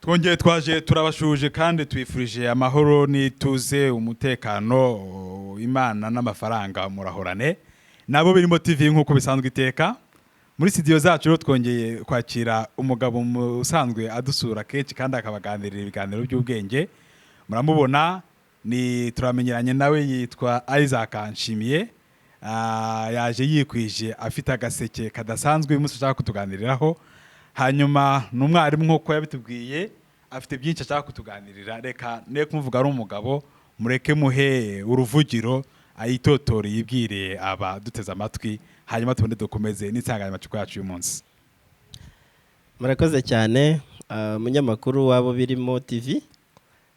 twongeye twaje turabashuje kandi twifurije amahoro n'ituze umutekano imana n'amafaranga murahorane nabo birimo TV nkuko bisanzwe iteka muri studio zacu rero twongeye kwakira umugabo usanzwe adusura kenshi kandi akabaganirira ibiganiro by'ubwenge muramubona ni turamenyeranye nawe yitwa Isaac Nshimiye yaje yikwije afite agaseke kadasanzwe umunsi ushaka kutuganiriraho hanyuma n'umwarimu nkuko yabitubwiye afite byinshi ashaka kutuganirira reka ne kumuvuga ari umugabo mureke muhe uruvugiro ayitotora yibwire aba duteze amatwi hanyuma tubone dukomeze n'insanganyamatsiko yacu uyu munsi. Murakoze cyane munyamakuru wabo birimo TV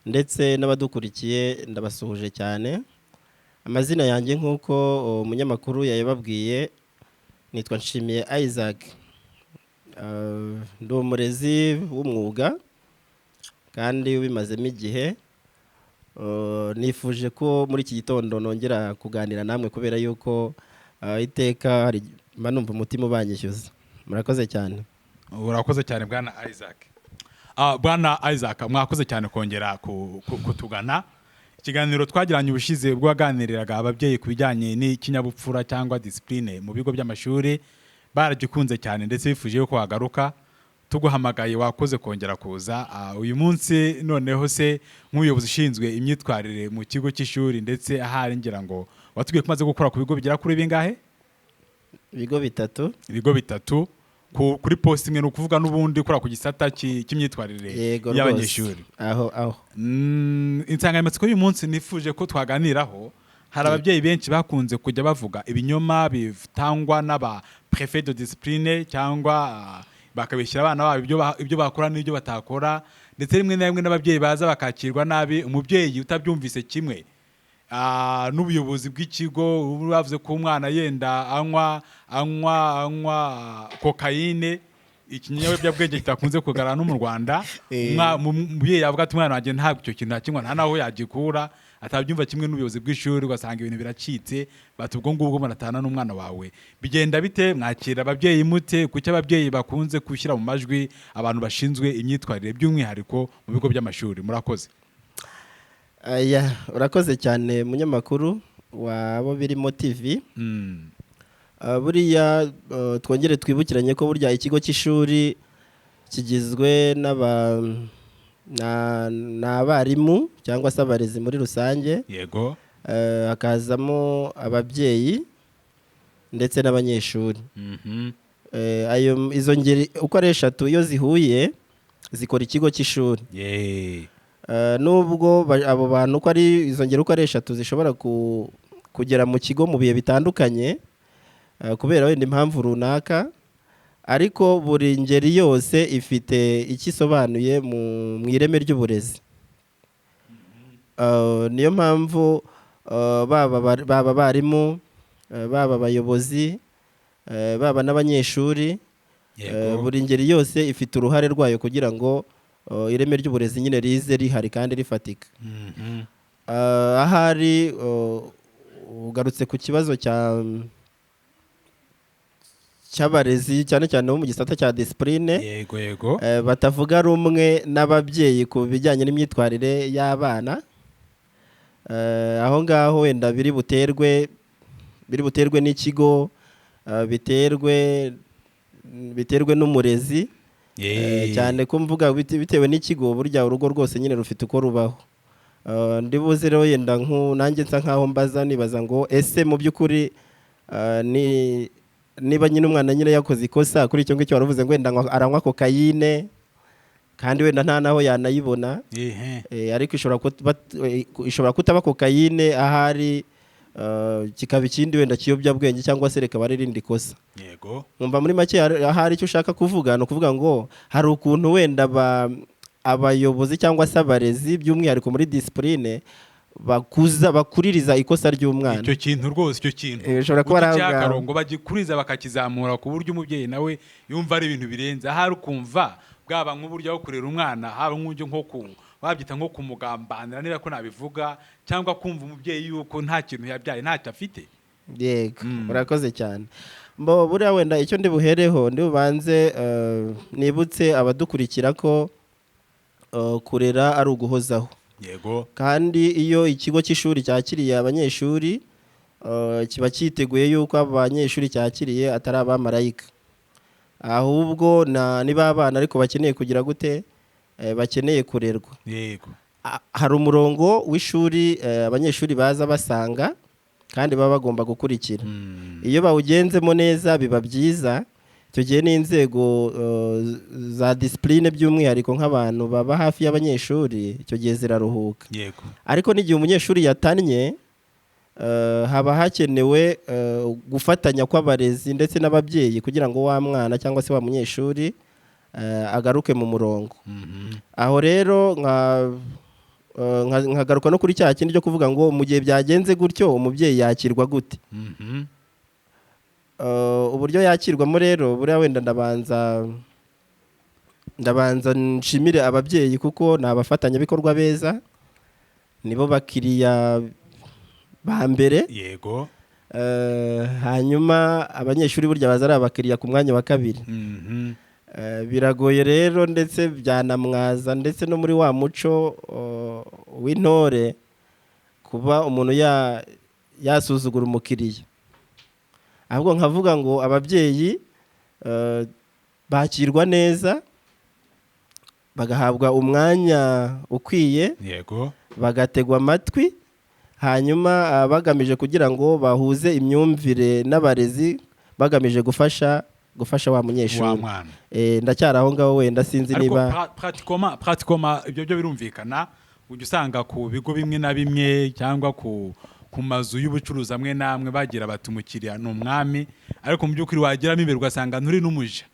ndetse n'abadukurikiye ndabasuhuje cyane. Amazina yanjye nkuko umunyamakuru yayababwiye nitwa Nshimiye Isaac. Ndi umurezi w'umwuga kandi ubimazemo igihe. Nifuje ko muri iki gitondo nongera kuganira namwe kubera yuko iteka manumva umutima ubanyishyuza. Murakoze cyane. Urakoze cyane bwana Isaac. Bwana Isaac mwakoze cyane kongera kutugana. Ikiganiro twagiranye ubushize bw'aganiriraga ababyeyi kubijyanye n'ikinyabupfura cyangwa discipline mu bigo by'amashuri baragikunze cyane ndetse bifuje yuko wagaruka tuguhamagaye wakoze kongera kuza. Uyu munsi noneho se nk'ubuyobozi ushinzwe imyitwarire mu kigo cy'ishuri ndetse ahari ngira ngo watubwiye ko umaze gukora ku bigo bigera kuri bingahe? Ibigo bitatu. Ibigo bitatu kuri post imwe nukuvuga n'ubundi ukora ku gisata cy'imyitwarire y'abanyeshuri. Aho. Insanganyamatsiko y'uyu munsi nifuje ko twaganiraho. Hari ababyeyi benshi bakunze kujya bavuga ibinyoma bitangwa n'aba préfet de discipline cyangwa bakabishyira abana babo ibyo bakora n'ibyo batakora ndetse rimwe na rimwe n'ababyeyi baza bakakirwa nabi umubyeyi utabyumvise kimwe n'ubuyobozi bw'ikigo bavuze ko umwana yenda anywa kokayine ikinyabwenge kitakunze kugarana no mu Rwanda umubyeyi yavuga ati umwana wanjye ntabwo icyo kintu nakinywa nta naho yagikura atabyumva kimwe n'ubuyobozi bw'ishuri ugasanga ibintu biracitse batubwo ngubwo muratana n'umwana wawe bigenda bite mwakira ababyeyi mute kuki ababyeyi bakunze gushyira mu majwi abantu bashinzwe imyitwarire by'umwihariko mu bigo by'amashuri murakoze. Urakoze cyane munyamakuru wabo birimo TV. Buriya twongere twibukiranye ko burya ikigo cy'ishuri kigizwe n'abarimu cyangwa se abarezi muri rusange. Yego. Hakazamo ababyeyi ndetse n'abanyeshuri. Izo ngeri uko ari eshatu iyo zihuye zikora ikigo cy'ishuri. Nubwo abo bantu uko ari izo ngeri uko ari eshatu zishobora kugera mu kigo mu bihe bitandukanye kubera wenda impamvu runaka ariko buri ngeri yose ifite ikisobanuye mu ireme ry'uburezi. Niyo mpamvu baba barimu baba abayobozi baba n'abanyeshuri buri ngeri yose ifite uruhare rwayo kugira ngo ireme ry'uburezi nyine rize rihari kandi rifatika. Ahari ugarutse ku kibazo cy'abarezi cyane cyane bo mu gisata cya discipline. Yego. Batavuga rumwe n'ababyeyi ku bijyanye n'imyitwarire y'abana. Aho ngaho wenda biri buterwe n'ikigo biterwe n'umurezi. Cyane ko mvuga bitewe n'ikigo burya urugo rwose nyine rufite uko rubaho. Ndibuze rero yenda nanjye nsa nkaho nibaza ngo ese mu by'ukuri niba nyine umwana nyine yakoze ikosa kuri icyo ngicyo waravuze ngo wenda aranywa kokayine kandi wenda nta naho yanayibona. Ariko ishobora kutaba kokayine ahari kikaba ikindi wenda kiyobyabwenge cyangwa se reka barindi kosa. Yego. Numva muri make ahari icyo ushaka kuvuga no kuvuga ngo hari ukuntu wenda abayobozi cyangwa se abarezi by'umwihariko muri discipline bakuririza ikosa ry'umwana. Icyo kintu rwose icyo kintu ushobora kuba cyakarongo bagikuriza bakakizamura ku buryo umubyeyi nawe yumva ari ibintu birenze ahari ukumva bwaba nk'uburyo bwo kurera umwana haba nk'uburyo wabyita nko kumugambanira niba ko nabivuga cyangwa kumva umubyeyi yuko nta kintu yabyaye ntacyo afite. Yego. Urakoze cyane. Buriya wenda icyo ndi buhereho ndi bubanze nibutse abadukurikira ko kurera ari uguhozaho. Yego. Kandi iyo ikigo cy'ishuri cyakiriye abanyeshuri kiba cyiteguye yuko abanyeshuri cyakiriye atari abamarayika, ahubwo niba abana ariko bakeneye kugira gute, bakeneye kurerwa. Yego. Hari umurongo w'ishuri abanyeshuri baza basanga kandi baba bagomba gukurikira. Iyo bawugenzemo neza biba byiza. Icyo gihe n'inzego za disipurine by'umwihariko nk'abantu baba hafi y'abanyeshuri, icyo gihe ziraruhuka. Yego. Ariko n'igihe umunyeshuri yatannye, haba hakenewe gufatanya kw'abarezi ndetse n'ababyeyi kugira ngo wa mwana cyangwa se wa munyeshuri agaruke mu murongo. Aho rero nkagaruka no kuri cya kindi cyo kuvuga ngo mu gihe byagenze gutyo umubyeyi yakirwa gute. Uburyo yakirwamo rero buriya wenda ndabanza nshimire ababyeyi kuko ni abafatanyabikorwa beza, nibo bakiriya ba mbere. Yego. Hanyuma abanyeshuri burya baza ari abakiriya ku mwanya wa kabiri. Biragoye rero ndetse byanamwaza ndetse no muri wa muco w'intore kuba umuntu yasuzugura umukiriya. Ahubwo nkavuga ngo ababyeyi bakirwa neza, bagahabwa umwanya ukwiye. Yego. Bagategwa amatwi, hanyuma bagamije kugira ngo bahuze imyumvire n'abarezi, bagamije gufasha wa munyeshuri. Ndacyari aho ngaho wenda sinzi niba pratikoma ibyo byo birumvikana. Ujya usanga ku bigo bimwe na bimwe cyangwa ku mazu y'ubucuruzi amwe namwe bagira bati umukiriya ni umwami, ariko mu by'ukuri wageramo imbere ugasanga nturi n'umuja.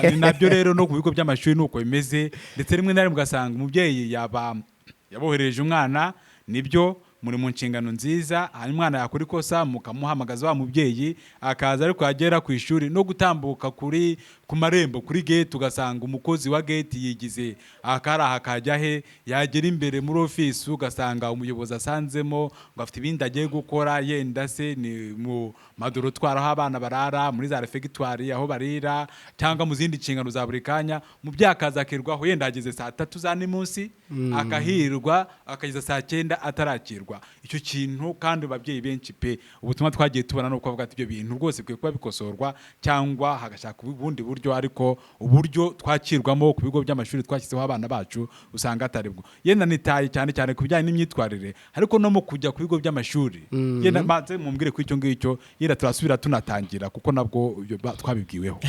Ni nabyo rero no ku bigo by'amashuri nuko bimeze, ndetse rimwe na rimwe ugasanga umubyeyi yabohereje umwana, nibyo muri mu nshingano nziza, hanyuma umwana yakora ikosa mukamuhamagaza wa mubyeyi akaza, ariko yagera ku ishuri no gutambuka ku marembo kuri gate ugasanga umukozi wa gate yigize akaraha kajya he, yagera imbere muri office ugasanga umuyobozi asanzemo ngo afite ibindi agiye gukora, yenda se ni mu madorotwara aho abana barara, muri za refectoire aho barira, cyangwa mu zindi nshingano za buri kanya. Mu byakaza akirwaho yenda ageze saa 3 za nimunsi akahirwa akageza saa 9 atarakirwa. Icyo kintu kandi ababyeyi benshi pe ubutumwa twagiye tubona no kuvuga ati ibyo bintu rwose bikwiye kuba bikosorwa cyangwa hagashaka ubundi buryo, ariko uburyo twakirwamo ku bigo by'amashuri twashyizeho abana bacu usanga atari bwo. Yenda nitaye cyane cyane ku bijyanye n'imyitwarire, ariko no mu kujya ku bigo by'amashuri yenda maze mumbwire ku icyo ngicyo, yenda turasubira tunatangira kuko nabwo twabibwiweho.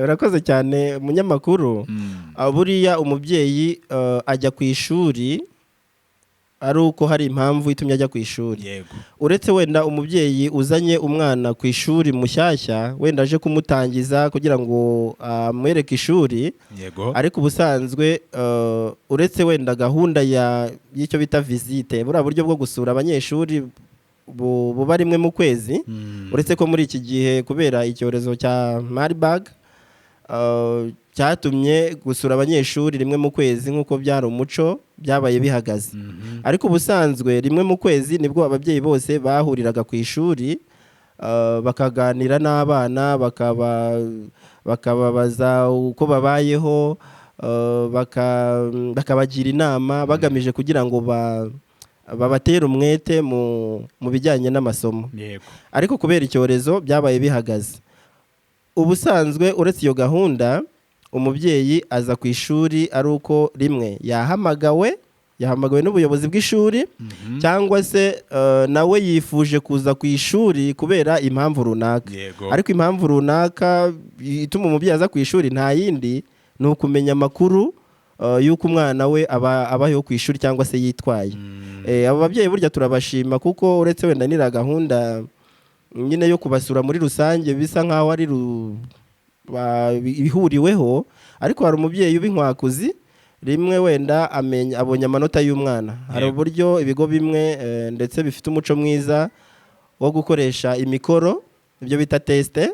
Urakoze cyane munyamakuru. Buriya umubyeyi ajya ku ishuri ari uko hari impamvu itumye ajya ku ishuri. Yego. Uretse wenda umubyeyi uzanye umwana ku ishuri mushyashya, wenda aje kumutangiza kugira ngo amwereke ishuri. Yego. Ariko ubusanzwe uretse wenda gahunda y'icyo bita visite, buriya buryo bwo gusura abanyeshuri buba rimwe mu kwezi. Uretse ko muri iki gihe kubera icyorezo cya Marburg cyatumye gusura abanyeshuri rimwe mu kwezi nk'uko byari umuco byabaye bihagaze. Ariko ubusanzwe rimwe mu kwezi nibwo ababyeyi bose bahuriraga ku ishuri, bakaganira n'abana, bakababaza uko babayeho, bakabagira inama bagamije kugira ngo babatere umwete mu bijyanye n'amasomo. Yego. Ariko kubera icyorezo byabaye bihagaze. Ubusanzwe uretse iyo gahunda, umubyeyi aza ku ishuri ari uko rimwe yahamagawe n'ubuyobozi bw'ishuri, cyangwa se nawe yifuje kuza ku ishuri kubera impamvu runaka. Yego. Ariko impamvu runaka ituma umubyeyi aza ku ishuri nta yindi, ni ukumenya amakuru y'uko umwana we abayeho ku ishuri cyangwa se yitwaye. Abo babyeyi burya turabashima kuko uretse wenda nira gahunda nyine yo kubasura muri rusange bisa nkaho ari ihuriweho, ariko hari umubyeyi w'inkwakuzi rimwe wenda abonye amanota y'umwana. Hari uburyo ibigo bimwe ndetse bifite umuco mwiza wo gukoresha imikoro, ibyo bita teste.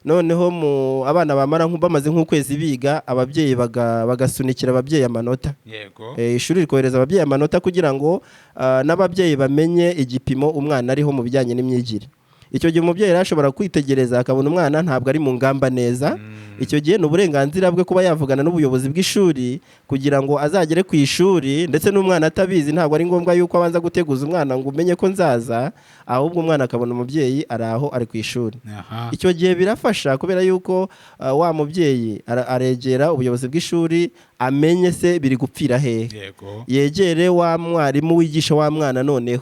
Noneho abana bamara bamaze nk'ukwezi biga, ababyeyi bagasunikira ababyeyi amanota. Yego. Ishuri rikohereza ababyeyi amanota kugira ngo n'ababyeyi bamenye igipimo umwana ariho mu bijyanye n'imyigire. icyo gihe umubyeyi arashobora kwitegereza akabona umwana ntabwo ari mu ngamba neza. Icyo gihe ni uburenganzira bwe kuba yavugana n'ubuyobozi bw'ishuri kugira ngo azagere ku ishuri, ndetse n'umwana atabizi ntabwo ari ngombwa yuko abanza guteguza umwana ngo umenye ko nzaza, ahubwo umwana akabona umubyeyi ari aho ari ku ishuri. Icyo gihe birafasha kubera yuko wa mubyeyi aregera ubuyobozi bw'ishuri amenye se biri gupfira hehe, yegere wa mwarimu wigisha wa mwana noneho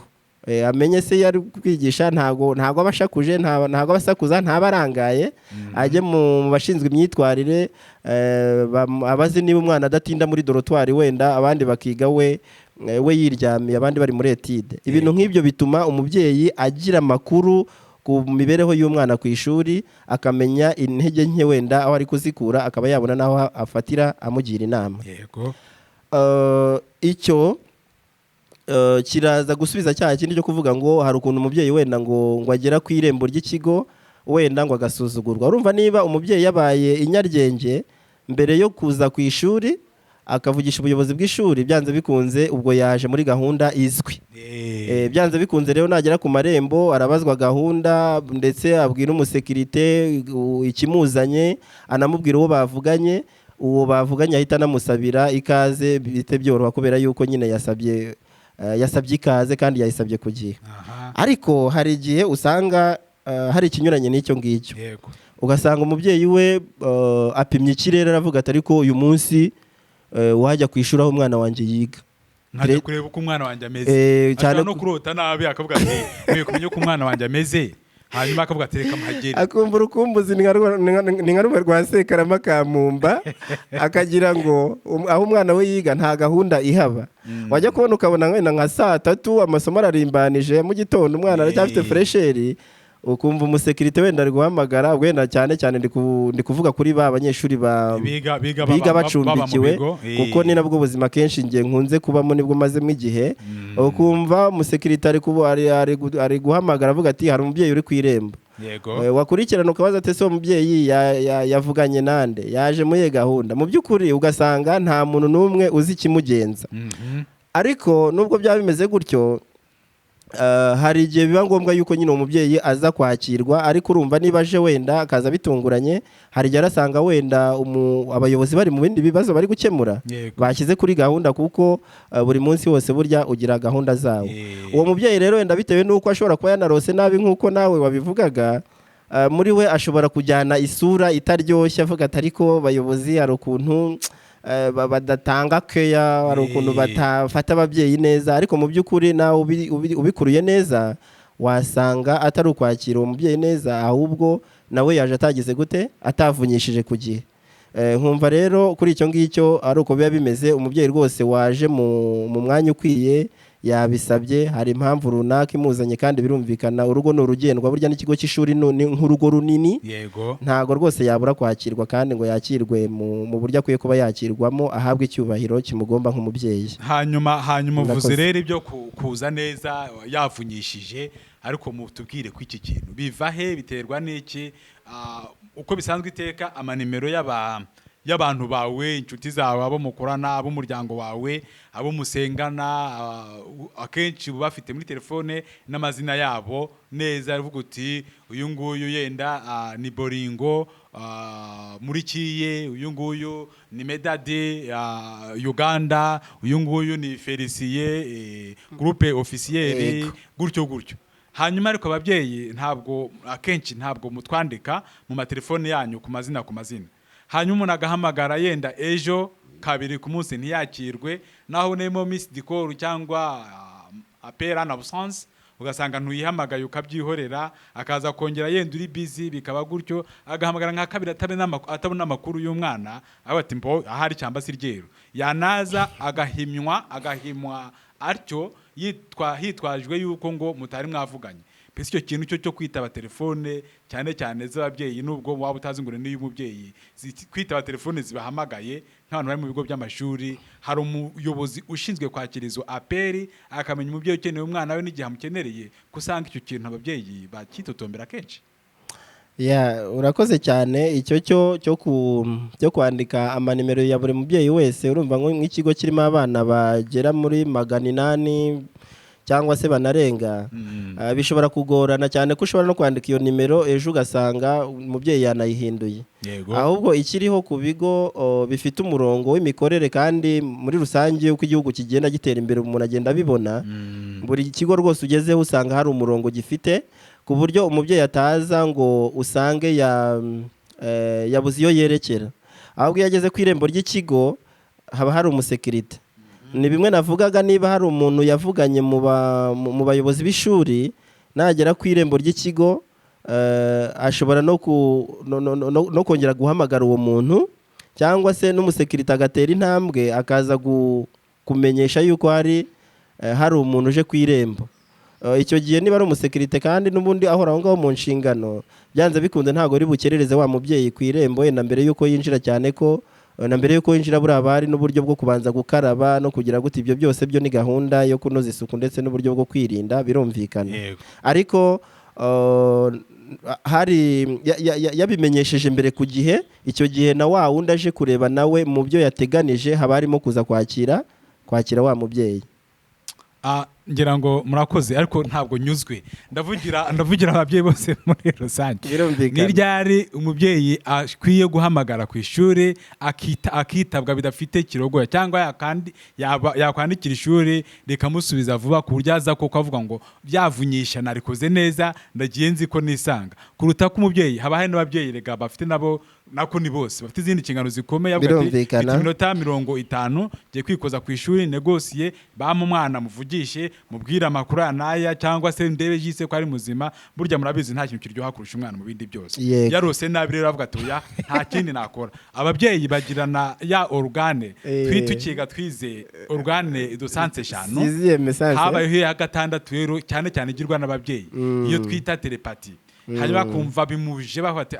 amenye se yari kwigisha ntago abashakuje ntago abasakuza ntabarangaye, ajye mu bashinzwe imyitwarire abazi niba umwana adatinda muri dorotwari wenda abandi bakiga we yiryamiye abandi bari muri etide. Ibintu nk'ibyo bituma umubyeyi agira amakuru ku mibereho y'umwana ku ishuri, akamenya intege nke wenda aho ari kuzikura, akaba yabona naho afatira amugira inama. Icyo kiraza gusubiza cyaha kindi cyo kuvuga ngo hari ukuntu umubyeyi wenda ngo agera ku irembo ry'ikigo wenda ngo agasuzugurwa. Urumva niba umubyeyi yabaye inyaryenge mbere yo kuza ku ishuri akavugisha ubuyobozi bw'ishuri, byanze bikunze ubwo yaje muri gahunda izwi. Byanze bikunze rero nagera ku marembo arabazwa gahunda, ndetse abwira umusekirite ikimuzanye, anamubwira uwo bavuganye ahita anamusabira ikaze, bite byoroha kubera yuko nyine yasabye ikaze kandi yayisabye ku gihe. Ariko hari igihe usanga hari ikinyuranye n'icyo ngicyo, ugasanga umubyeyi we apimye ikirere aravuga ati ariko uyu munsi wajya ku ishuri aho umwana wanjye yiga, nkajya kureba uko umwana wanjye ameze, ashobora no kurota nabi akavuga ati nkwiye kumenya uko umwana wanjye ameze, hanyuma akavuga ati reka muhagere, akumva urukumbuzi ni nka rumwe rwa Sekarama ka Mumba, akagira ngo aho umwana we yiga nta gahunda ihaba. Wajya kubona ukabona wenda nka 3:00 amasomo ararimbanije, mu gitondo umwana aracyafite fresheri, ukumva umusekirite wenda ari guhamagara, wenda cyane ndi kuvuga kuri ba banyeshuri biga bacumbikiwe, kuko ni nabwo buzima kenshi ngiye nkunze kubamo, nibwo mazemo igihe. Ukumva umusekirite ari guhamagara avuga ati hari umubyeyi uri ku irembo. Wakurikirana ukabaza ati se umubyeyi yavuganye nande, yaje muri gahunda. Mu by'ukuri ugasanga nta muntu n'umwe uzi ikimugenza. Ariko nubwo byaba bimeze gutyo, hari igihe biba ngombwa yuko nyine umubyeyi aza kwakirwa, ariko urumva niba aje wenda akaza bitunguranye, hari igihe arasanga wenda abayobozi bari mu bindi bibazo bari gukemura, bashyize kuri gahunda, kuko buri munsi wose burya ugira gahunda zawo. Uwo mubyeyi rero wenda bitewe n'uko ashobora kuba yanarose nabi nk'uko nawe wabivugaga, muri we ashobora kujyana isura itaryoshye, avuga ati ariko bayobozi hari ukuntu badatanga keya, hari ukuntu batafata ababyeyi neza. Ariko mu by'ukuri nawe ubikuruye neza wasanga atari ukwakira uwo mubyeyi neza, ahubwo nawe yaje atagize gute, atavunyishije ku gihe. Nkumva rero kuri icyo ngicyo ari uko biba bimeze. Umubyeyi rwose waje mu mwanya ukwiye, yabisabye, hari impamvu runaka imuzanye, kandi birumvikana urugo ni urugendwa, burya n'ikigo cy'ishuri ni nk'urugo runini, ntago rwose yabura kwakirwa, kandi ngo yakirwe mu buryo akwiye kuba yakirwamo, ahabwe icyubahiro kimugomba nk'umubyeyi. Hanyuma uvuze rero ibyo kuza neza yavunyishije, ariko mutubwire ko iki kintu biva he, biterwa n'iki? Uko bisanzwe iteka amanimero y'abantu bawe, inshuti zawe, abo mukorana, abo umuryango wawe, abo musengana, akenshi uba bafite muri telefone n'amazina yabo neza, aravuga uti uyu nguyu yenda ni Boringo muri Kiye, uyu nguyu ni Medade Uganda, uyu nguyu ni Felicier groupe officielle, gutyo. Hanyuma ariko ababyeyi akenshi ntabwo mutwandika mu matelefone yanyu ku mazina. Hanyuma umuntu agahamagara yenda ejo kabiri ku munsi ntiyakirwe, naho nemo miss dicor cyangwa apera na absence, ugasanga ntuyihamagaye ukabyihorera, akaza kongera yenda uri busy, bikaba gutyo. Agahamagara nka kabiri atabona amakuru y'umwana, aho ati mbo ahari cyamba siryero, yanaza agahimwa atyo hitwajwe yuko ngo mutari mwavuganye. Pese icyo kintu cyo kwitaba telefone cyane z'ababyeyi, nubwo waba utazi ngo ni y'umubyeyi, kwitaba telefone zibahamagaye nk'abantu bari mu bigo by'amashuri, hari umuyobozi ushinzwe kwakira izo aperi, akamenya umubyeyi ukeneye umwana we n'igihe amukenereye, kusanga icyo kintu ababyeyi bakitotombera kenshi. Urakoze cyane. Icyo cyo kwandika amanimero ya buri mubyeyi wese, urumva nk'ikigo kirimo abana bagera muri 800 cyangwa se banarenga bishobora kugorana cyane ko ushobora no kwandika iyo nimero ejo ugasanga umubyeyi yanayihinduye. Ahubwo ikiriho ku bigo bifite umurongo w'imikorere kandi muri rusange uko igihugu kigenda gitera imbere umuntu agenda abibona, buri kigo rwose ugezeho usanga hari umurongo gifite ku buryo umubyeyi ataza ngo usange yabuze iyo yerekera. Ahubwo iyo ageze ku irembo ry'ikigo haba hari umusekirite. Ni bimwe navugaga, niba hari umuntu yavuganye mu bayobozi b'ishuri, nagera ku irembo ry'ikigo ashobora no kongera guhamagara uwo muntu, cyangwa se n'umusekirite agatera intambwe akaza kumenyesha yuko hari umuntu uje ku irembo. Icyo gihe niba ari umusekirite kandi n'ubundi ahora aho ngaho mu nshingano, byanze bikunze ntabwo uri bukerereze wa mubyeyi ku irembo na mbere yuko yinjira, cyane ko na mbere yuko yinjira buriya bari n'uburyo bwo kubanza gukaraba no kugira gute, ibyo byose byo ni gahunda yo kunoza isuku ndetse n'uburyo bwo kwirinda, birumvikana. Ariko hari yabimenyesheje mbere ku gihe, icyo gihe na wa wundi aje kureba nawe mu byo yateganije haba harimo kuza kwakira wa mubyeyi. Ngira ngo murakoze, ariko ntabwo nyuzwe, ndavugira ababyeyi bose muri rusange. Ni ryari umubyeyi akwiye guhamagara ku ishuri akitabwa bidafite kirogoya, cyangwa yakwandikira ishuri rikamusubiza vuba ku buryo aza koko avuga ngo byavunyisha narikoze neza ndagiye nzi ko nisanga, kuruta ko umubyeyi haba hari n'ababyeyi rega bafite nako ni bose bafite izindi nshingano zikomeye, avuga ati mfite iminota 50 ngiye kwikoza ku ishuri, negosiye bama umwana muvugishe mubwira amakuru anaya, cyangwa se ndebe yise ko ari muzima. Burya murabizi nta kintu kiryoha kurusha umwana mu bindi byose. Yarose nabi rero avuga ati oya nta kindi nakora. Ababyeyi bagirana ya organe twitukiga twize organe do sanse 5 habayeho ya gatandatu rero cyane cyane igirwa n'ababyeyi, iyo twita telepati. Hanyuma kumva bimuje bafate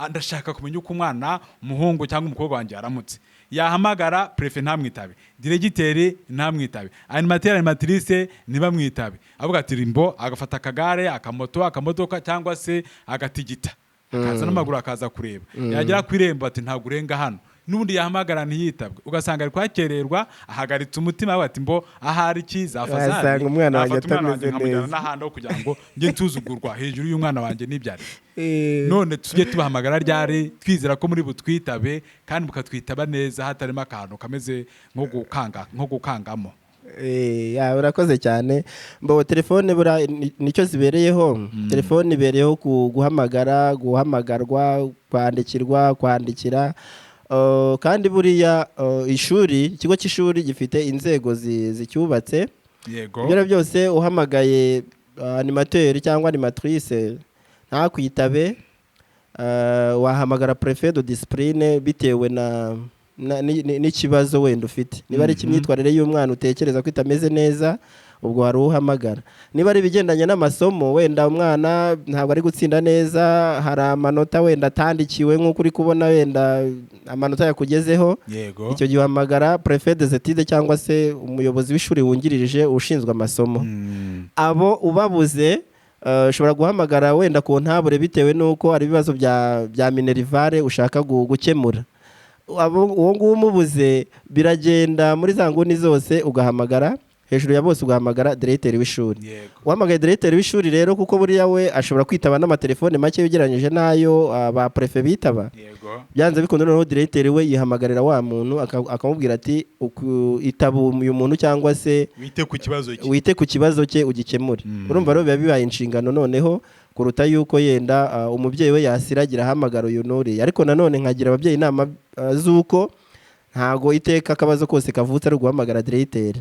ndashaka kumenya uko umwana umuhungu cyangwa umukobwa wanjye aramutse, yahamagara prefe ntamwitabe, diregiteri ntamwitabe, animatrice ntibamwitabe, avuga ati rimbo agafata akagare akamodoka cyangwa se agatigita akaza n'amaguru akaza kureba, yagera ku irembo ati ntabwo urenga hano, n'ubundi yahamagara ntiyitabwe, ugasanga ari kwakererwa, ahagaritse umutima we ati mbo ahari kizafazari umwana wanjye nkamujyana n'ahandi kugira ngo njye nsuzugurwa hejuru y'umwana wanjye n'ibyari. None tujye tubahamagara ryari twizera ko muri butwitabe kandi mukatwitaba neza hatarimo akantu kameze nko gukangamo. Urakoze cyane. Mbo telefone nicyo zibereyeho. Telefone ibereyeho guhamagarwa, kwandikira. Kandi buriya ikigo cy'ishuri gifite inzego zicyubatse. Ibyo byose uhamagaye animateur cyangwa animatrice ntakwitabe, wahamagara préfet de discipline bitewe n'ikibazo wenda ufite. Niba ari imyitwarire y'umwana utekereza ko itameze neza, ubwo hari uhamagara. Niba ari ibigendanye n'amasomo, wenda umwana ntabwo ari gutsinda neza, hari amanota wenda atandikiwe nk'uko uri kubona wenda amanota yakugezeho, icyo gihe uhamagara préfet des études cyangwa se umuyobozi w'ishuri wungirije ushinzwe amasomo. Abo ubabuze ushobora guhamagara wenda ku ntabure bitewe n'uko hari ibibazo bya minerivare ushaka gukemura. Uwo nguwo umubuze biragenda muri za nguni zose ugahamagara, hejuru ya bose ugahamagara directeur w'ishuri. Uhamagaye directeur w'ishuri rero kuko buriya we ashobora kwitaba n'amatelefone make ugereranyije nayo ba prefet bitaba, byanze bikunda noneho directeur we yihamagarira wa muntu akamubwira ati itaba uyu muntu cyangwa se wite ku kibazo cye ugikemure. Urumva rero biba bibaye inshingano noneho kuruta yuko yenda umubyeyi we yasiragira ahamagara uyu nuri. Ariko nanone nkagira ababyeyi inama z'uko ntago iteka akabazo kose kavutse ari guhamagara directeur,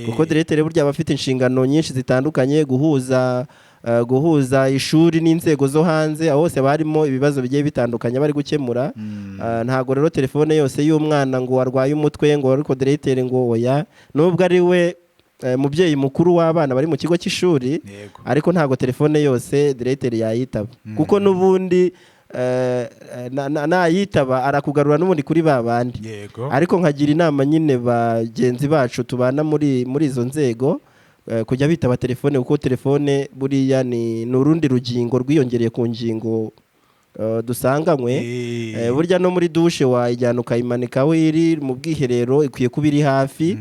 kuko directeur burya aba afite inshingano nyinshi zitandukanye, guhuza ishuri n'inzego zo hanze, aho hose barimo ibibazo bigiye bitandukanye bari gukemura. Ntago rero telefone yose y'umwana ngo warwaye umutwe ngo ariko directeur ngo oya, nubwo ari we mubyeyi mukuru w'abana bari mu kigo cy'ishuri, ariko ntago telefone yose directeur yayitaba, kuko n'ubundi nayitaba arakugarura n'ubundi kuri babandi. Ariko nkagira inama nyine bagenzi bacu tubana muri izo nzego kujya bitaba telefone, kuko telefone buriya ni urundi rugingo rwiyongereye ku ngingo dusanganywe. Burya no muri dushe wayijyana ukayimanika aho iri, mu bwiherero ikwiye kuba iri hafi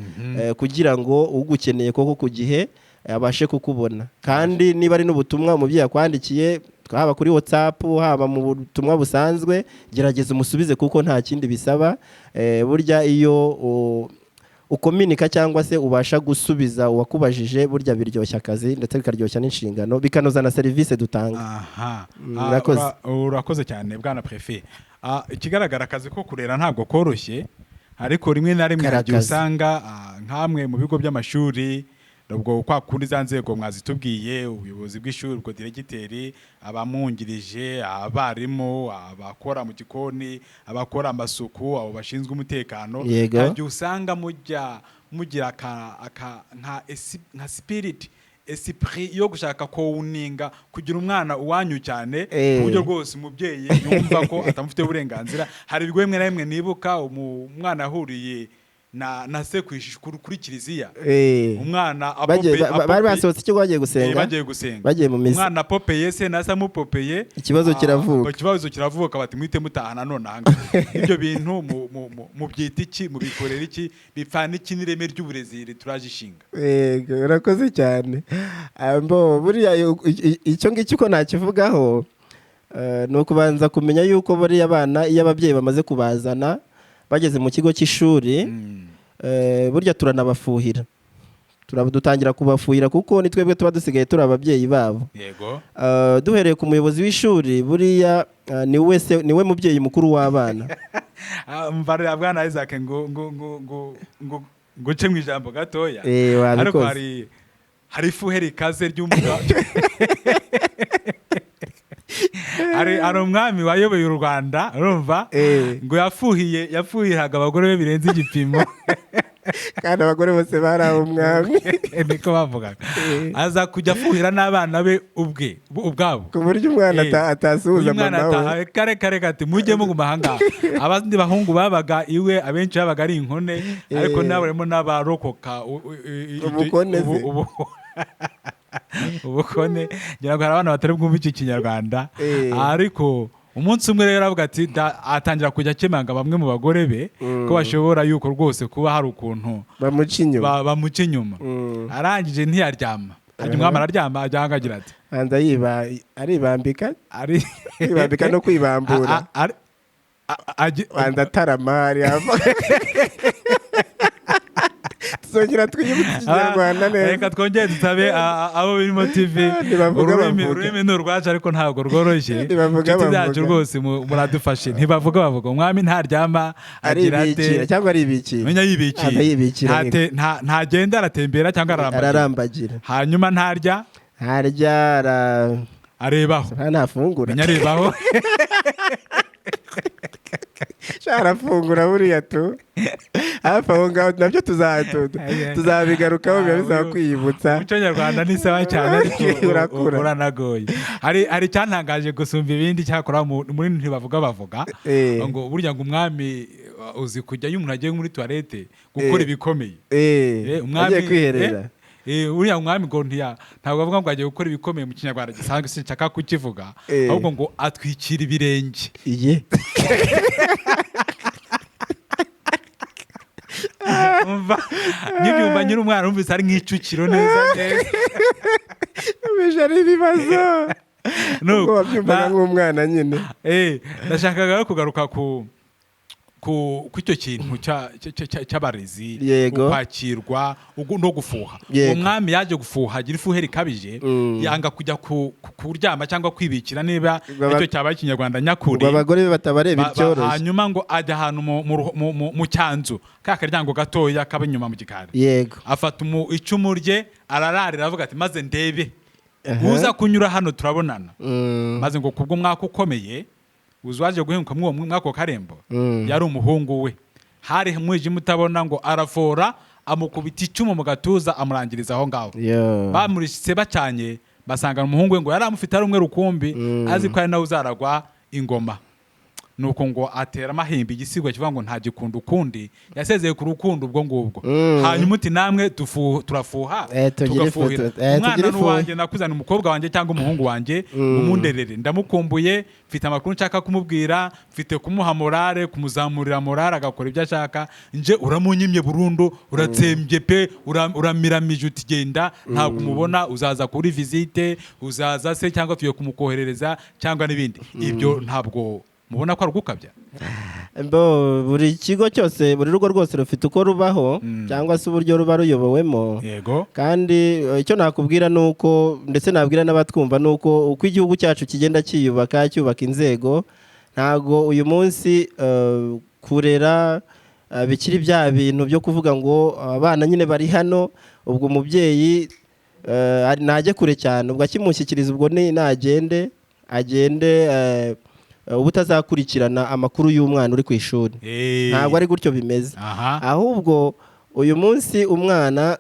kugira ngo ugukeneye koko ku gihe abashe kukubona. Kandi niba ari n'ubutumwa umubyeyi akwandikiye haba kuri WhatsApp haba mu butumwa busanzwe, gerageza umusubize kuko nta kindi bisaba. Burya iyo ukominika cyangwa se ubasha gusubiza uwakubajije, burya biryoshya akazi ndetse bikaryoshya n'inshingano, bikanoza na serivisi dutanga. Urakoze cyane bwana Prefet. Ikigaragara akazi ko kurera ntabwo koroshye, ariko rimwe na rimwe hagiye usanga nkamwe mu bigo by'amashuri, ubwo kwa kundi za nzego mwazitubwiye, ubuyobozi bw'ishuri, ubwo diregiteri, abamwungirije, abarimu, abakora mu gikoni, abakora amasuku, abo bashinzwe umutekano, hagiye usanga mugira nka spirit yo gushaka ko uninga kugira umwana uwanyu cyane, ku buryo rwose umubyeyi yumva ko atamufite uburenganzira. Hari ibigo bimwe na bimwe nibuka umwana yahuriye na se kuri kiliziya, umwana bari basohotse icyo bagiye gusenga, bagiye mu misa, umwana popeye se na se amupopeye, ikibazo kiravuka bati mwite mutahana none ahanga. Ibyo bintu mu byita iki, mu bikorera iki, bipfana iki n'ireme ry'uburezi turaje ishinga? Urakoze cyane. Buriya icyo ngicyo uko nakivugaho ni ukubanza kumenya yuko buriya abana iyo ababyeyi bamaze kubazana bageze mu kigo cy'ishuri, burya turanabafuhira, dutangira kubafuhira kuko ni twebwe tuba dusigaye turi ababyeyi babo. Duhereye ku muyobozi w'ishuri, buriya niwe mubyeyi mukuru w'abana. Mbarira bwana Isaac ngo guce mu ijambo gatoya, ariko hari ifuheri ikaze ry'umugabo. Hari umwami wayoboye u Rwanda, urumva, ngo yafuhiraga abagore be birenze igipimo. Kandi abagore bose bari abo umwami, niko bavugaga. Aza kujya afuhira n'abana be ubwabo, ku buryo umwana atasuhuza mama we. Kare ati mujye muguma ahangaha. Abandi bahungu babaga iwe abenshi babaga ari inkone, ariko n'abarimo n'abarokoka ubukone. Ngira ngo hari abana batari bwumva iki Kinyarwanda, ariko umunsi umwe rero avuga ati atangira kujya akemanga bamwe mu bagore be ko bashobora yuko rwose kuba hari ukuntu bamuca inyuma. Arangije ntiyaryama, umwami araryama, ajya ahangagira ati aribambika no kwibambura, atarama tuzongera twiyibutse Ikinyarwanda neza. Reka twongere dutabe abo birimo TV, ururimi ni urwacu ariko ntabwo rworoshye. Inshuti zacu rwose muradufashe. Ntibavuga umwami ntaryama, agira ate cyangwa aribikira, menya yibikira, ntagenda aratembera cyangwa ararambagira, hanyuma ntarya arebaho, ntafungura, arebaho. Sharafungura buriya tu hafi aho ngaho nabyo tuzabigarukaho, biba bisaba kwiyibutsa. Umuco nyarwanda ni sawa cyane, ariko uranagoye. Hari cyantangaje gusumba ibindi cyakora muri ntibavuga ngo burya ngo umwami uzi kujya iyo umuntu agiye muri toilette gukora ibikomeye, umwami kwiherera, uriya umwami ngo ntabwo bavuga ngo agiye gukora ibikomeye mu Kinyarwanda gisanzwe, sinshaka kukivuga, ahubwo ngo atwikira ibirenge. N'ibyumva nyiri umwana wumvise ari nk'icukiro neza neza, ari ibibazo nuko wabyumvaga nk'umwana nyine. Nashakaga kugaruka ku icyo kintu cy'abarezi, kwakirwa no gufuha. Umwami yaje gufuha, agira ifuheri ikabije, yanga kujya kuryama cyangwa kwibikira, niba icyo cyabaye Ikinyarwanda nyakuri, abagore be batabareba ibyoroshye. Hanyuma ngo ajya ahantu mu cyanzu, ka karyango gatoya kaba inyuma mu gikari, afata icumu rye arararira, avuga ati maze ndebe uza kunyura hano turabonana. Maze ngo kubwo mwaka ukomeye uzaje guhemuka mwako karembo, yari umuhungu we, hari mwijima utabona, ngo arafora amukubita icumu mu gatuza amurangiriza aho ngaho. Bamurishe bacanye, basanga umuhungu we ngo yari amufite ari umwe rukumbi, azi ko ari nawe uzaragwa ingoma. nuko ngo atera amahimbi igisigwa kivuga ngo nta gikunda ukundi yasezeye ku rukundo ubwo ngubwo hanyuma uti namwe turafuha tugafuhira umwana n'uwanjye nakuzana umukobwa wanjye cyangwa umuhungu wanjye umunderere ndamukumbuye mfite amakuru nshaka kumubwira mfite kumuha morale kumuzamurira morale agakora ibyo ashaka nje uramunyimye burundu uratsembye pe uramiramije uti genda ntabwo umubona uzaza kuri visite uzaza se cyangwa tuye kumukoherereza cyangwa n'ibindi ibyo ntabwo mubona ko ari ugukabya buri kigo cyose buri rugo rwose rufite uko rubaho cyangwa se uburyo ruba ruyobowemo yego kandi icyo nakubwira ni uko ndetse nabwira n'abatwumva ni uko igihugu cyacu kigenda cyiyubaka cyubaka inzego ntago uyu munsi kurera bikiri bya bintu byo kuvuga ngo abana nyine bari hano ubwo umubyeyi najye kure cyane ubwo akimushyikiriza ubwo agende ubu utazakurikirana amakuru y'umwana uri ku ishuri ntabwo ari gutyo bimeze ahubwo uyu munsi umwana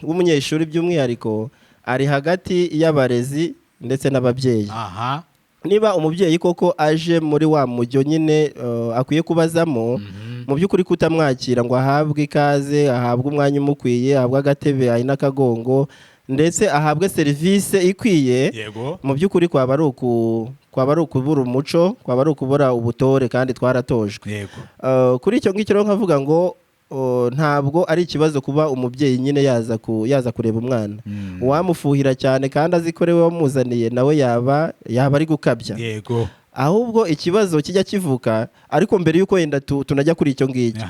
w'umunyeshuri by'umwihariko ari hagati y'abarezi ndetse n'ababyeyi niba umubyeyi koko aje muri wa mujyo nyine akwiye kubazamo mu by'ukuri kutamwakira ngo ahabwe ikaze ahabwe umwanya umukwiye ahabwe agatebe ari n'akagongo ndetse ahabwe serivisi ikwiye mu by'ukuri kwaba ari ukubura umuco kwaba ari ukubura ubutore kandi twaratojwe kuri icyo ngicyo rero nkavuga ngo ntabwo ari ikibazo kuba umubyeyi nyine yaza kureba umwana uwamufuhira cyane kandi azi ko we wamuzaniye nawe yaba ari gukabya ahubwo ikibazo kijya kivuka ariko mbere y'uko wenda tunajya kuri icyo ngicyo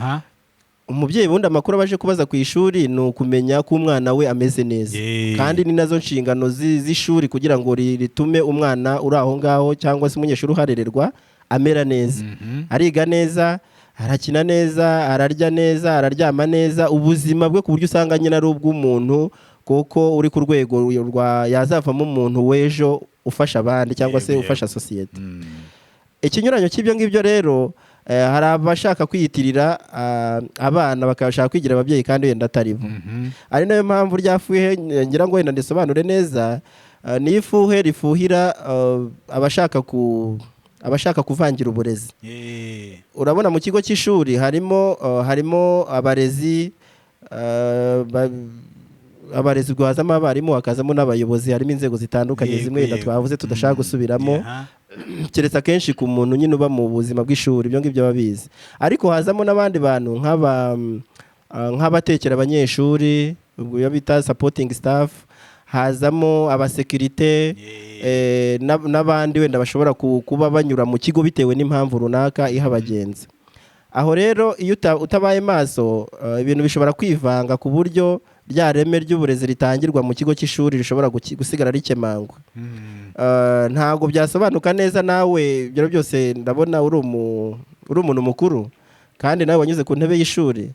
umubyeyi bundi amakuru abaje kubaza ku ishuri ni ukumenya ko umwana we ameze neza kandi ni nazo nshingano z'ishuri kugira ngo ritume umwana uri aho ngaho cyangwa se umunyeshuri uharererwa amera neza ariga neza arakina neza ararya neza araryama neza ubuzima bwe ku buryo usanga nyine ari ubw'umuntu kuko uri ku rwego yazavamo umuntu w'ejo ufasha abandi cyangwa se ufasha sosiyete ikinyuranyo cy'ibyo ngibyo rero hari abashaka kwiyitirira abana bakashaka kwigira ababyeyi kandi wenda atari bo ari nayo mpamvu ryafuhe ngira ngo wenda ndisobanure neza ni ifuhe rifuhira abashaka kuvangira uburezi urabona mu kigo cy'ishuri harimo abarezi guhazamo abarimu hakazamo n'abayobozi harimo inzego zitandukanye zimwe wenda twavuze tudashaka gusubiramo keretse akenshi ku muntu nyine uba mu buzima bw'ishuri ibyo ngibyo babizi ariko hazamo n'abandi bantu nk'abatekera abanyeshuri iyo bita supporting staff hazamo abasekirite n'abandi wenda bashobora kuba banyura mu kigo bitewe n'impamvu runaka iha abagenzi aho rero iyo utabaye maso ibintu bishobora kwivanga ku buryo rya reme ry'uburezi ritangirwa mu kigo cy'ishuri rishobora gusigara rikemangwa ntabwo byasobanuka neza nawe ibyo byose ndabona uri umuntu mukuru kandi nawe wanyuze ku ntebe y'ishuri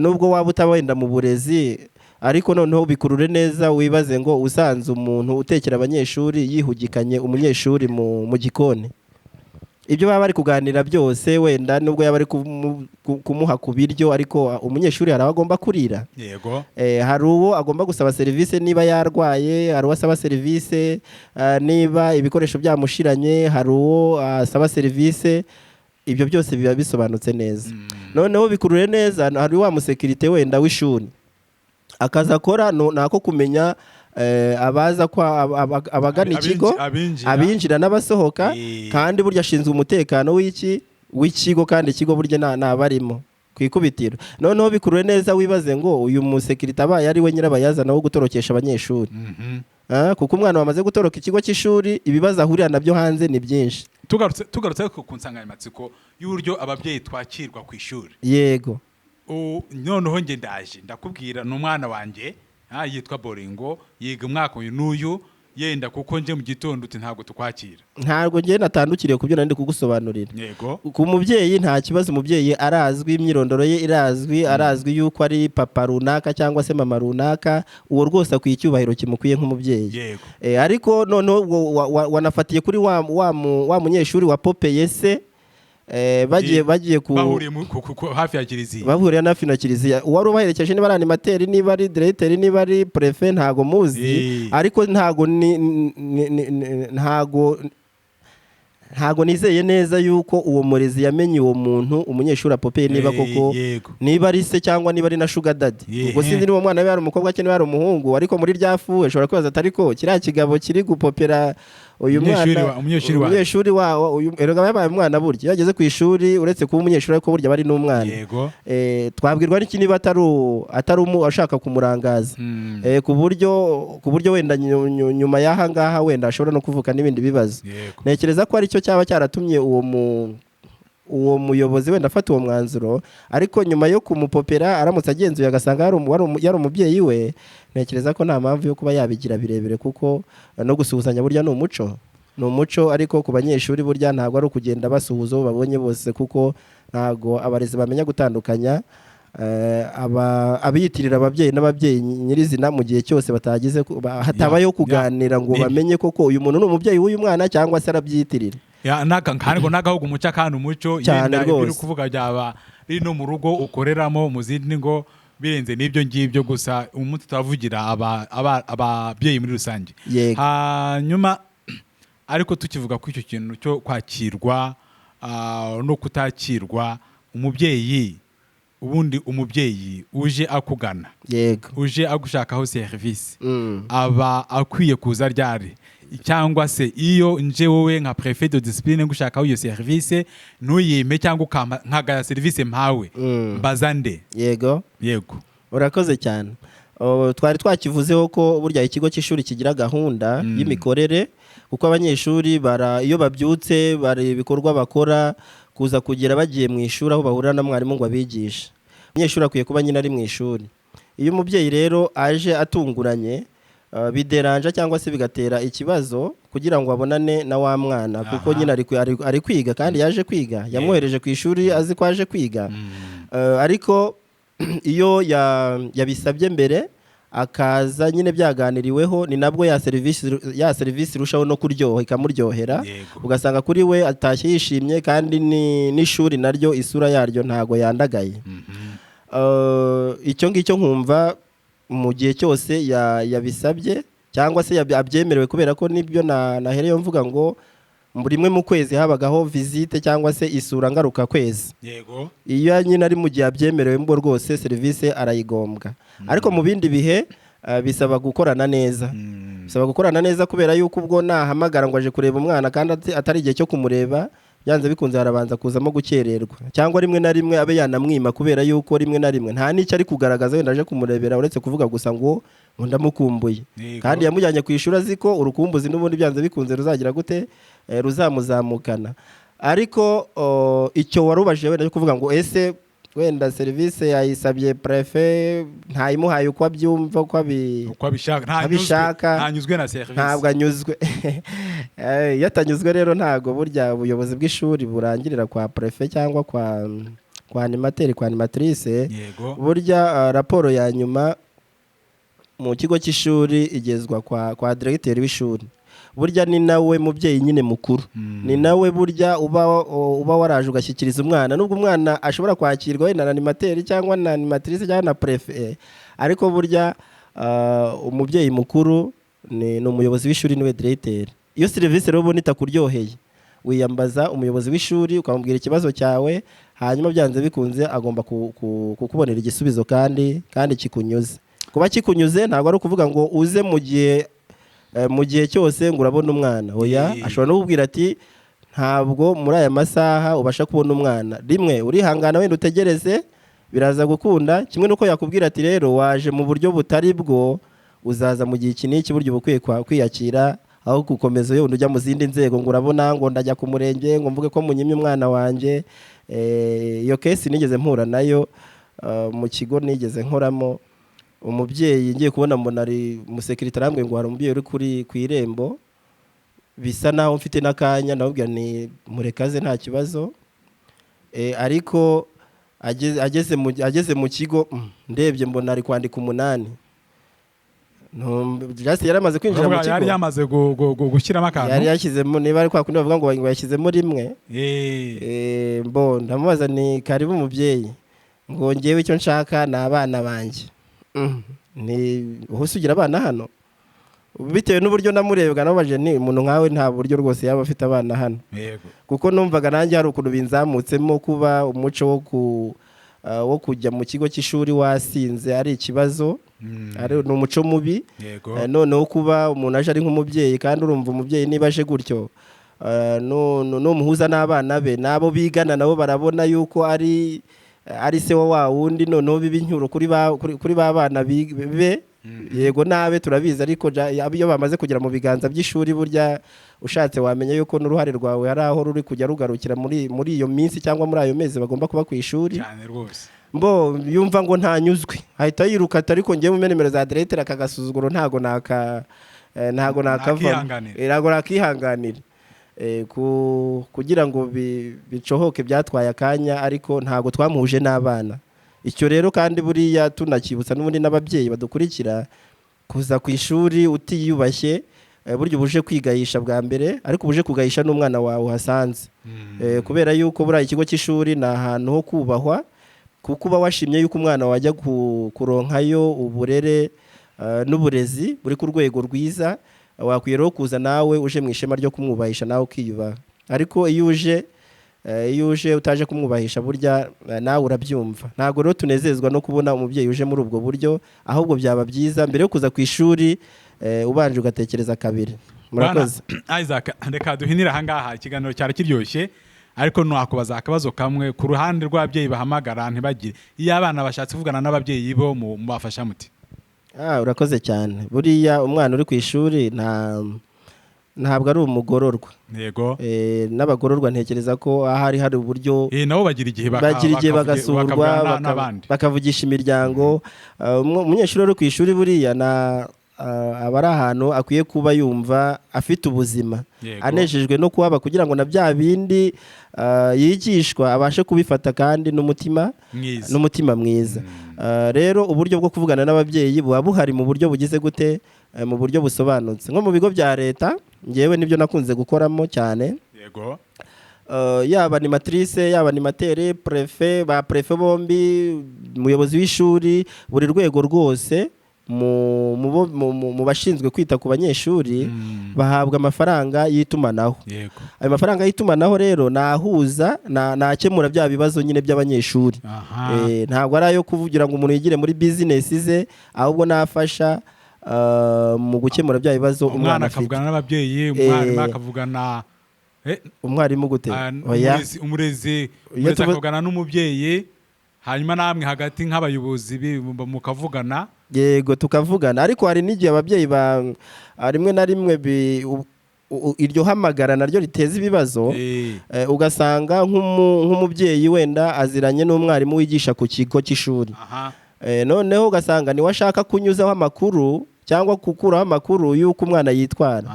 nubwo waba utabenda mu burezi ariko noneho bikurure neza wibaze ngo usanze umuntu utekera abanyeshuri yihugikanye umunyeshuri mu gikoni ibyo baba bari kuganira byose wenda nubwo yaba ari kumuha ku biryo ariko umunyeshuri hari aho agomba kurira hari uwo agomba gusaba serivisi niba yarwaye hari uwo asaba serivisi niba ibikoresho byamushiranye hari uwo asaba serivisi ibyo byose biba bisobanutse neza noneho bikurure neza hari wa musekirite wenda w'ishuri akazi akora ni ako kumenya abaza abagana ikigo abinjira n'abasohoka kandi burya ashinzwe umutekano w'ikigo kandi ikigo burya ntabarimo ku ikubitiro noneho bikurure neza wibaze ngo uyu musekirite abaye ari we nyirabayazana wo gutorokesha abanyeshuri kuko umwana wamaze gutoroka ikigo cy'ishuri ibibazo ahurira nabyo hanze ni byinshi tugarutse ku nsanganyamatsiko y'uburyo ababyeyi twakirwa ku ishuri yego noneho njye ndaje ndakubwira ni umwana wanjye yitwa Boringo yiga umwaka uyu n'uyu yenda kuko nje mu gitondo uti ntabwo tukwakira ntabwo ngiye natandukiriye ku byo nari kugusobanurira ku mubyeyi nta kibazo umubyeyi arazwi imyirondoro ye arazwi yuko ari papa runaka cyangwa se mama runaka uwo rwose akwiye icyubahiro kimukwiye nk'umubyeyi ariko noneho wanafatiye kuri wa munyeshuri wa popeye se bagiye bahuriye hafi ya kiliziya bahuriye hafi na kiliziya uwari ubaherekeje niba ari animateri niba ari directeur niba ari prefe ntago muzi ariko ntago nizeye neza yuko uwo murezi yamenye uwo muntu umunyeshuri apopeye niba koko niba ari se cyangwa niba ari na sugar daddy. Ubwo sinzi niba umwana we ari umukobwa cyangwa ari umuhungu, ariko muri ryafu ushobora kwibaza atari ko kiriya kigabo kiri gupopera uyu mwana umunyeshuri wawo uyu erega yabaye umwana burya yageze ku ishuri uretse kuba umunyeshuri ariko burya bari n'umwana. Twabwirwa n'iki niba atari ashaka kumurangaza ku buryo wenda nyuma y'aha ngaha wenda ashobora no kuvuka n'ibindi bibazo. Ntekereza ko ari cyo cyaba cyaratumye uwo muyobozi wenda afata uwo mwanzuro, ariko nyuma yo kumupopera aramutse agenzuye agasanga yari umubyeyi we, ntekereza ko nta mpamvu yo kuba yabigira birebire, kuko no gusuhuzanya burya ni umuco, ariko ku banyeshuri burya ntabwo ari ukugenda basuhuza babonye bose, kuko ntabwo abarezi bamenya gutandukanya abiyitirira ababyeyi n'ababyeyi nyirizina mu gihe cyose hatabayeho kuganira ngo bamenye koko uyu muntu ni umubyeyi w'uyu mwana cyangwa se arabyiyitirira. Nagahugu umuco kandi umuco yenda ibiri kuvuga byaba riri no mu rugo ukoreramo mu zindi ngo birenze n'ibyo ngibyo, gusa umunsi turavugira ababyeyi muri rusange. Hanyuma ariko tukivuga ku icyo kintu cyo kwakirwa no kutakirwa, ubundi umubyeyi uje akugana, uje agushakaho serivisi, aba akwiye kuza ryari? Cyangwa se iyo nje wowe nka prefet de discipline ngushakaho iyo serivisi ntuyime cyangwa nkagaya serivisi mpawe, mbaza nde? Yego urakoze cyane. Twari twakivuzeho ko burya ikigo cy'ishuri kigira gahunda y'imikorere, kuko abanyeshuri iyo babyutse bari ibikorwa bakora kuza kugira bagiye mu ishuri aho bahurira na mwarimu ngo abigishe. Umunyeshuri akwiye kuba nyine ari mu ishuri. Iyo umubyeyi rero aje atunguranye bideranja cyangwa se bigatera ikibazo kugira ngo abonane na wa mwana, kuko nyine ari kwiga kandi yaje kwiga, yamwohereje ku ishuri azi ko aje kwiga. Ariko iyo yabisabye mbere akaza nyine byaganiriweho, ni nabwo ya serivisi irushaho no kuryoha ikamuryohera, ugasanga kuri we atashye yishimye, kandi n'ishuri naryo isura yaryo ntago yandagaye. Icyo ngicyo nkumva mu gihe cyose yabisabye cyangwa se abyemerewe, kubera ko nibyo nahereyeho mvuga ngo rimwe mu kwezi habagaho visite cyangwa se isura ngaruka kwezi. Iyo nyine ari mu gihe abyemerewe mbo rwose serivisi arayigombwa. Ariko mu bindi bihe bisaba gukorana neza, kubera yuko ubwo nahamagara ngo aje kureba umwana kandi atari igihe cyo kumureba, byanze bikunze harabanza kuzamo gukererwa, cyangwa rimwe na rimwe abe yanamwima, kubera yuko rimwe na rimwe nta n'icyo ari kugaragaza wenda aje kumurebera uretse kuvuga gusa ngo ndamukumbuye, kandi yamujyanye ku ishuri azi ko urukumbuzi n'ubundi byanze bikunze ruzagira gute, ruzamuzamukana. Ariko icyo warubajije wenda cyo kuvuga ngo ese wenda serivisi yayisabye prefe ntayimuhaye uko abyumva uko abishaka, ntanyuzwe na serivisi, ntabwo anyuzwe. Iyo atanyuzwe rero ntabwo burya ubuyobozi bw'ishuri burangirira kwa prefe cyangwa kwa animateri, kwa animatrice. Burya raporo ya nyuma mu kigo cy'ishuri igezwa kwa directeur w'ishuri. Burya ni nawe mubyeyi nyine mukuru, ni nawe burya uba waraje ugashyikiriza umwana, nubwo umwana ashobora kwakirwa wenda na animateri cyangwa na animatrice cyangwa na prefe, ariko burya umubyeyi mukuru ni umuyobozi w'ishuri, niwe directeur. Iyo serivisi rero ubona itakuryoheye, wiyambaza umuyobozi w'ishuri ukamubwira ikibazo cyawe, hanyuma byanze bikunze agomba kukubonera igisubizo kandi kikunyuze. Kuba kikunyuze ntabwo ari ukuvuga ngo uze mu gihe cyose ngo urabona umwana, oya, ashobora no kubwira ati ntabwo muri aya masaha ubasha kubona umwana, rimwe urihangana wenda utegereze biraza gukunda, kimwe nuko yakubwira ati rero waje mu buryo butari bwo, uzaza mu gihe iki n'iki, buryo bukwiye kwiyakira, aho gukomeza yo ujya mu zindi nzego ngo urabona ngo ndajya ku murenge ngo mvuge ko munyimye umwana wanjye. Iyo case nigeze mpura nayo mu kigo nigeze nkoramo, umubyeyi ngiye kubona mbona ari umusekirite arambwiye ngo hari umubyeyi uri ku irembo, bisa naho mfite n'akanya, ndababwira ni murekaze nta kibazo. Ariko ageze mu kigo ndebye mbona ari kwandika 8. Yari amaze kwinjira mu kigo, yari yamaze gushyiramo akantu, yari yashyizemo, niba ari kwa kundi bavuga ngo yashyizemo rimwe. Ndamubaza ni karibu umubyeyi, ngo ngewe icyo nshaka ni abana banjye. Ni uhose ugira abana hano? bitewe n'uburyo namurebwa nabaje ni umuntu nkawe nta buryo rwose yaba afite abana hano kuko numvaga nanjye hari ukuntu binzamutsemo kuba umuco wo kujya mu kigo cy'ishuri wasinze ari ikibazo ari umuco mubi noneho kuba umuntu aje ari nk'umubyeyi kandi urumva umubyeyi niba aje gutyo n'umuhuza n'abana be nabo bigana nabo barabona yuko ari se wa wundi noneho biba incyuro kuri ba bana be yego nabe turabizi ariko iyo bamaze kugera mu biganza by'ishuri burya ushatse wamenya yuko n'uruhare rwawe hari aho ruri kujya rugarukira muri iyo minsi cyangwa muri ayo mezi bagomba kuba ku ishuri cyane rwose yumva ngo ntanyuzwe ahita yiruka ariko ngiye mu nimero za directeur akagasuzuguro ntago nakihanganira kugira ngo bicohoke byatwaye akanya ariko ntago twamuhuje n'abana icyo rero kandi buriya tunakibutsa n'ubundi n'ababyeyi badukurikira kuza ku ishuri utiyubashye buryo buje kwigayisha bwa mbere ariko buje kugayisha n'umwana wawe uhasanze kubera yuko buriya ikigo cy'ishuri ni ahantu ho kubahwa kuko uba washimye yuko umwana wajya kuronkayo uburere n'uburezi buri ku rwego rwiza wakwiye rero kuza nawe uje mu ishema ryo kumwubahisha nawe ukiyubaha ariko iyo uje utaje kumwubahisha burya nawe urabyumva ntabwo rero tunezezwa no kubona umubyeyi uje muri ubwo buryo ahubwo byaba byiza mbere yo kuza ku ishuri ubanje ugatekereza kabiri murakoze Isaac reka duhinira ahangaha ikiganiro cyari kiryoshye ariko nakubaza akabazo kamwe ku ruhande rw'ababyeyi bahamagara ntibagire iyo abana bashatse kuvugana n'ababyeyi bo mubafasha muti urakoze cyane buriya umwana uri ku ishuri ntabwo ari umugororwa yego n'abagororwa ntekereza ko ahari hari uburyo nabo bagira igihe bagasurwa bakavugisha imiryango umunyeshuri uri ku ishuri buriya aba ari ahantu akwiye kuba yumva afite ubuzima anejejwe no kuhaba kugira ngo na bya bindi yigishwa abashe kubifata kandi n'umutima mwiza rero uburyo bwo kuvugana n'ababyeyi buba buhari mu buryo bugize gute mu buryo busobanutse nko mu bigo bya leta ngewe nibyo nakunze gukoramo cyane yego yaba animatrice yaba animatere ba prefe bombi umuyobozi w'ishuri buri rwego rwose mu bashinzwe kwita ku banyeshuri bahabwa amafaranga y'itumanaho ayo mafaranga y'itumanaho rero nakemura bya bibazo nyine by'abanyeshuri ntabwo ari ayo kuvugira ngo umuntu yigire muri bizinesi ze ahubwo nafasha mu gukemura bya bibazo umwana akavugana n'ababyeyi umwarimu akavugana umwarimu gute umurezi akavugana n'umubyeyi hanyuma namwe hagati nk'abayobozi mukavugana yego tukavugana ariko hari n'igihe ababyeyi rimwe na rimwe iryo hamagara naryo riteza ibibazo ugasanga nk'umubyeyi wenda aziranye n'umwarimu wigisha ku kigo cy'ishuri noneho ugasanga niwe ashaka kunyuzaho amakuru cyangwa gukuraho amakuru y'uko umwana yitwara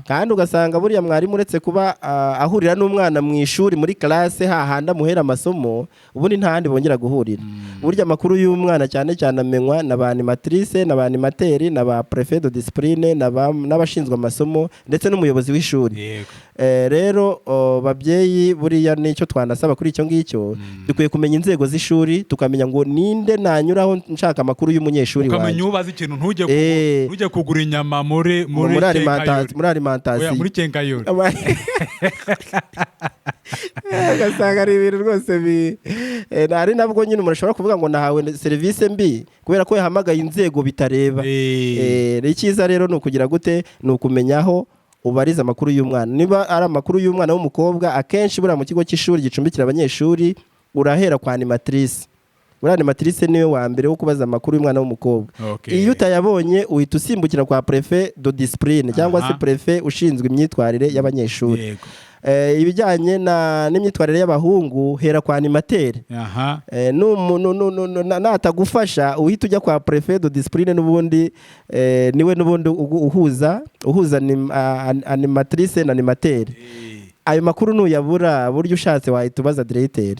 kandi ugasanga buriya mwarimu uretse kuba ahurira n'umwana mu ishuri muri classe hahanda muhera amasomo ubundi nta handi bongera guhurira burya amakuru y'umwana cyane cyane amenywa na ba animatrice na ba animateri na ba préfet de discipline n'abashinzwe amasomo ndetse n'umuyobozi w'ishuri rero babyeyi buriya nicyo twanasaba kuri icyo ngicyo dukwiye kumenya inzego z'ishuri tukamenya ngo ninde nanyuraho nshaka amakuru y'umunyeshuri wanjye ukamenya ubaza ikintu ntujye kugura inyama muri alimentation muri kenkayori ugasanga ari ibintu rwose ari nabwo nyine umuntu ashobora kuvuga ngo nahawe serivisi mbi kubera ko yahamagaye inzego bitareba icyiza rero ni ukugira gute ni ukumenyaho ubariza amakuru y'umwana niba ari amakuru y'umwana w'umukobwa akenshi buriya mu kigo cy'ishuri gicumbikira abanyeshuri urahera kwa animatrice buriya animatrice niwe wa mbere wo kubaza amakuru y'umwana w'umukobwa iyo utayabonye uhita usimbukira kwa préfet de discipline cyangwa se préfet ushinzwe imyitwarire y'abanyeshuri ibijyanye n'imyitwarire y'abahungu hera kwa animatere natagufasha uhita ujya kwa préfet de discipline n'ubundi niwe n'ubundi uhuza animatrice na animatere ayo makuru nuyabura buryo ushatse wahita ubaza directeur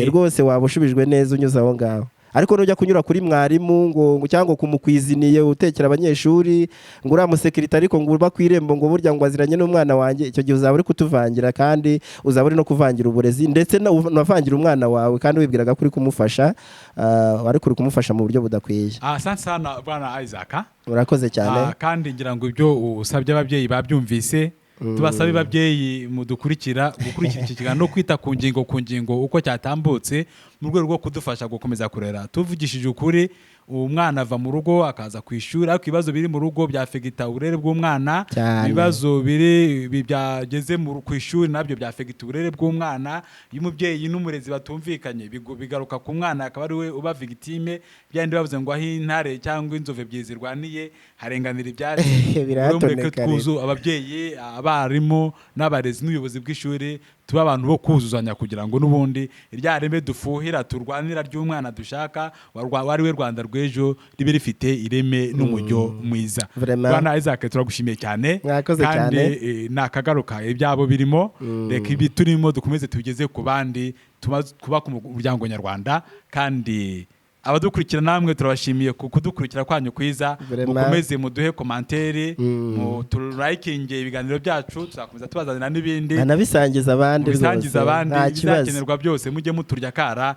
rwose waba ushubijwe neza unyuze aho ngaho ariko nujya kunyura kuri mwarimu ngo cyangwa kumukwiziniye utekera abanyeshuri ngo uriya musekirite ariko ngo uba kwirembo ngo burya ngo aziranye n'umwana wanjye, icyo gihe uzaba uri kutuvangira kandi uzaba uri no kuvangira uburezi ndetse unavangira umwana wawe kandi wibwiraga ko uri kumufasha, ariko uri kumufasha mu buryo budakwiye. Asante sana bwana Isaac. Urakoze cyane. Kandi ngira ngo ibyo usabye ababyeyi babyumvise, tubasabe babyeyi mudukurikira gukurikira iki kiganiro no kwita ku ngingo uko cyatambutse mu rwego rwo kudufasha gukomeza kurera. Tuvugishije ukuri, umwana ava mu rugo akaza ku ishuri, ariko ibibazo biri mu rugo byafegita uburere bw'umwana, ibibazo biri byageze ku ishuri nabyo byafegita uburere bw'umwana. Iyo umubyeyi n'umurezi batumvikanye bigaruka ku mwana, akaba ari we uba victime. Byandi bavuze ngo aho intare cyangwa inzove ebyiri zirwaniye harenganira ibyatsi. Mureke twuzu ababyeyi, abarimu n'abarezi n'ubuyobozi bw'ishuri tuba abantu bo kuzuzanya kugira ngo n'ubundi irya reme dufuhira turwanira ry'umwana dushaka wari we Rwanda rw'ejo ribe rifite ireme n'umujyo mwiza. Bwana Isaac turagushimiye cyane kandi nakagaruka ibyabo birimo, reka ibi turimo dukomeze tugeze ku bandi, kuba ku muryango nyarwanda. Kandi abadukurikira namwe turabashimiye kudukurikira kwanyu kwiza, mukomeze muduhe komantere, muturayikinge ibiganiro byacu, tuzakomeza tubazanira n'ibindi, anabisangiza abandi, bizakenerwa byose, mujye muturya kara